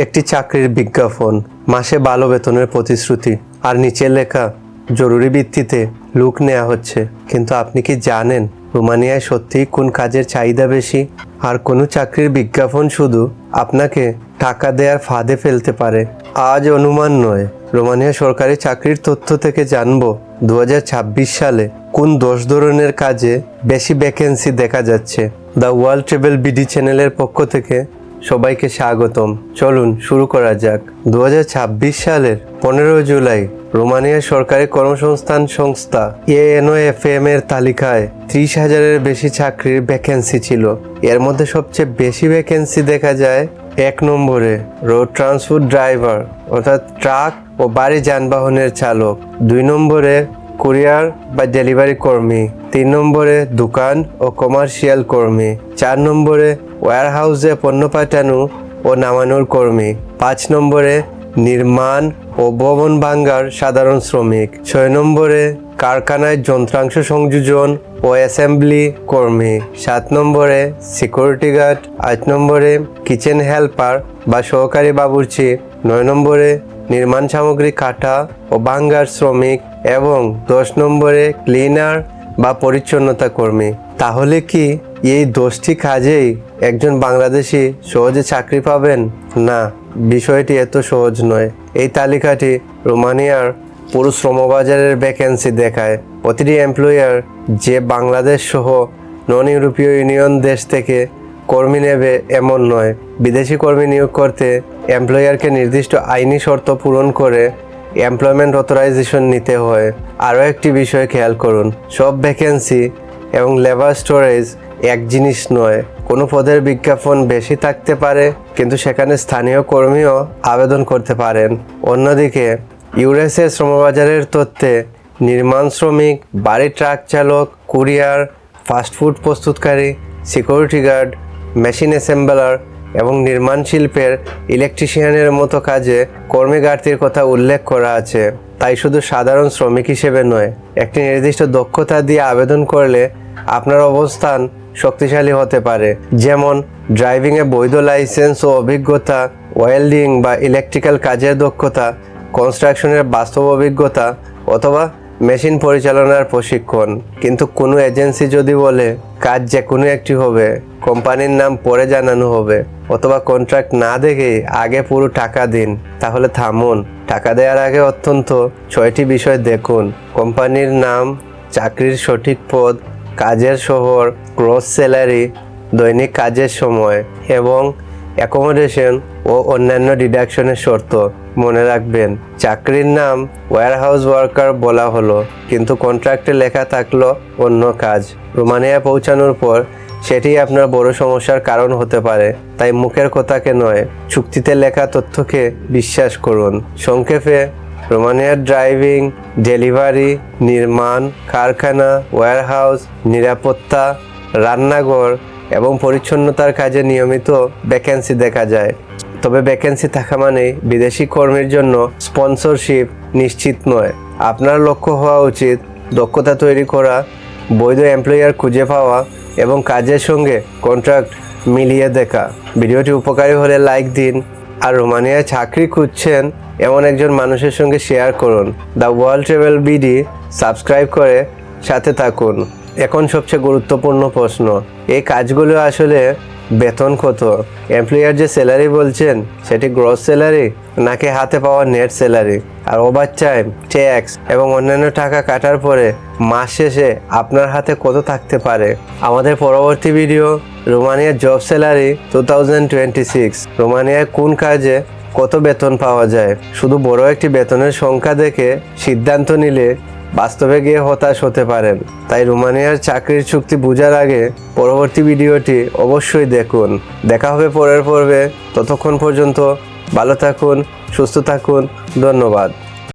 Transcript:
একটি চাকরির বিজ্ঞাপন, মাসে ভালো বেতনের প্রতিশ্রুতি, আর নিচে লেখা জরুরি ভিত্তিতে লোক নেওয়া হচ্ছে। কিন্তু আপনি কি জানেন রোমানিয়ায় সত্যিই কোন কাজের চাহিদা বেশি? আর কোনো চাকরির বিজ্ঞাপন শুধু আপনাকে টাকা দেওয়ার ফাঁদে ফেলতে পারে। আজ অনুমান নয়, রোমানিয়া সরকারি চাকরির তথ্য থেকে জানবো 2026 সালে কোন 10 ধরনের কাজে বেশি ভ্যাকেন্সি দেখা যাচ্ছে। দ্য ওয়ার্ল্ড ট্রাভেল বিডি চ্যানেলের পক্ষ থেকে সবাইকে স্বাগতম। চলুন শুরু করা যাক। 2026 সালের 15 জুলাই রোমানিয়ার সরকারি কর্মসংস্থান সংস্থা ANOFM এর তালিকায় 30,000-এর বেশি চাকরির ভ্যাকেন্সি ছিল। এর মধ্যে সবচেয়ে বেশি ভ্যাকেন্সি দেখা যায় 1 নম্বরে রোড ট্রান্সপোর্ট ড্রাইভার, অর্থাৎ ট্রাক ও ভারী যানবাহনের চালক। 2 নম্বরে কুরিয়ার বা ডেলিভারি কর্মী। 3 নম্বরে দোকান ও কমার্শিয়াল কর্মী। 4 নম্বরে ওয়্যারহাউসে পণ্য পাঠানো ও নামানোর কর্মী। 5 নম্বরে নির্মাণ ও ভবন ভাঙার সাধারণ শ্রমিক। 6 নম্বরে কারখানায় যন্ত্রাংশ সংযোজন ও অ্যাসেম্বলি কর্মী। 7 নম্বরে সিকিউরিটি গার্ড। 8 নম্বরে কিচেন হেল্পার বা সহকারী বাবুর্চি। 9 নম্বরে নির্মাণ সামগ্রী কাটা ও ভাঙার শ্রমিক এবং 10 নম্বরে ক্লিনার বা পরিচ্ছন্নতা কর্মী। তাহলে কি এই 10টি কাজেই একজন বাংলাদেশি সহজে চাকরি পাবেন? না, বিষয়টি এত সহজ নয়। এই তালিকাটি রোমানিয়ার পুরো শ্রমবাজারের ভ্যাকেন্সি দেখায়। প্রতিটি এমপ্লয়ার যে বাংলাদেশ সহ নন ইউরোপীয় ইউনিয়ন দেশ থেকে কর্মী নেবে এমন নয়। বিদেশি কর্মী নিয়োগ করতে এমপ্লয়ারকে নির্দিষ্ট আইনি শর্ত পূরণ করে এমপ্লয়মেন্ট অথরাইজেশন নিতে হয়। আরও একটি বিষয় খেয়াল করুন, সব ভ্যাকেন্সি এবং লেবার স্টোরেজ এক জিনিস নয়। কোনো পদের বিজ্ঞাপন বেশি থাকতে পারে, কিন্তু সেখানে স্থানীয় কর্মীও আবেদন করতে পারেন। অন্যদিকে ইউএসএ শ্রমবাজারের তথ্যে নির্মাণ শ্রমিক, বাড়ি ট্রাক চালক, কুরিয়ার, ফাস্টফুড প্রস্তুতকারী, সিকিউরিটি গার্ড, মেশিন অ্যাসেম্বলার এবং নির্মাণ শিল্পের ইলেকট্রিশিয়ানের মতো কাজে কর্মী ঘাটতির কথা উল্লেখ করা আছে। তাই শুধু সাধারণ শ্রমিক হিসেবে নয়, একটি নির্দিষ্ট দক্ষতা দিয়ে আবেদন করলে আপনার অবস্থান শক্তিশালী হতে পারে। যেমন ড্রাইভিংয়ে বৈধ লাইসেন্স ও অভিজ্ঞতা, ওয়েল্ডিং বা ইলেকট্রিক্যাল কাজের দক্ষতা, কনস্ট্রাকশনের বাস্তব অভিজ্ঞতা অথবা মেশিন পরিচালনার প্রশিক্ষণ। কিন্তু কোনো এজেন্সি যদি বলে কাজ যে কোনো একটি হবে, কোম্পানির নাম পরে জানানো হবে অথবা কন্ট্রাক্ট না দেখে আগে পুরো টাকা দিন, তাহলে থামুন। টাকা দেওয়ার আগে অত্যন্ত 6টি বিষয় দেখুন: কোম্পানির নাম, চাকরির সঠিক পদ, কাজের শহর, গ্রস স্যালারি, দৈনিক কাজের সময় এবং অ্যাকোমোডেশন ও অন্যান্য ডিডাকশনের শর্ত। মনে রাখবেন, চাকরির নাম ওয়্যারহাউস ওয়ার্কার বলা হলো, কিন্তু কন্ট্রাক্টে লেখা থাকলো অন্য কাজ। রোমানিয়া পৌঁছানোর পর সেটি আপনার বড় সমস্যার কারণ হতে পারে। তাই মুখের কথাকে নয়, চুক্তিতে লেখা তথ্যকে বিশ্বাস করুন। সংক্ষেপে, রোমানিয়ার ড্রাইভিং, ডেলিভারি, নির্মাণ, কারখানা, ওয়্যারহাউস, নিরাপত্তা, রান্নাঘর এবং পরিচ্ছন্নতার কাজে নিয়মিত ভ্যাকেন্সি দেখা যায়। তবে ভ্যাকেন্সি থাকা মানে বিদেশি কর্মীর জন্য স্পন্সরশিপ নিশ্চিত নয়। আপনার লক্ষ্য হওয়া উচিত দক্ষতা তৈরি করা, বৈধ এমপ্লয়ার খুঁজে পাওয়া এবং কাজের সঙ্গে কন্ট্রাক্ট মিলিয়ে দেখা। ভিডিওটি উপকারী হলে লাইক দিন, আর রোমানিয়ায় চাকরি খুঁজছেন এমন একজন মানুষের সঙ্গে শেয়ার করুন। The world travel BD subscribe করে সাথে থাকুন। এখন সবচেয়ে গুরুত্বপূর্ণ প্রশ্ন, এই কাজগুলো আসলে বেতন কত? এমপ্লয়ার যে স্যালারি বলছেন সেটি গ্রস স্যালারি নাকি হাতে পাওয়া নেট স্যালারি? আর ওভারটাইম, ট্যাক্স এবং অন্যান্য টাকা কাটার পরে মাস শেষে আপনার হাতে কত থাকতে পারে? আমাদের পরবর্তী ভিডিও রোমানিয়ার জব স্যালারি 2026। রোমানিয়ায় কোন কাজে কত বেতন পাওয়া যায়? শুধু বড় একটি বেতনের সংখ্যা দেখে সিদ্ধান্ত নিলে বাস্তবে গিয়ে হতাশ হতে পারেন। তাই রোমানিয়ার চাকরির চুক্তি বোঝার আগে পরবর্তী ভিডিওটি অবশ্যই দেখুন। দেখা হবে পরের পর্বে। ততক্ষণ পর্যন্ত ভালো থাকুন, সুস্থ থাকুন। ধন্যবাদ।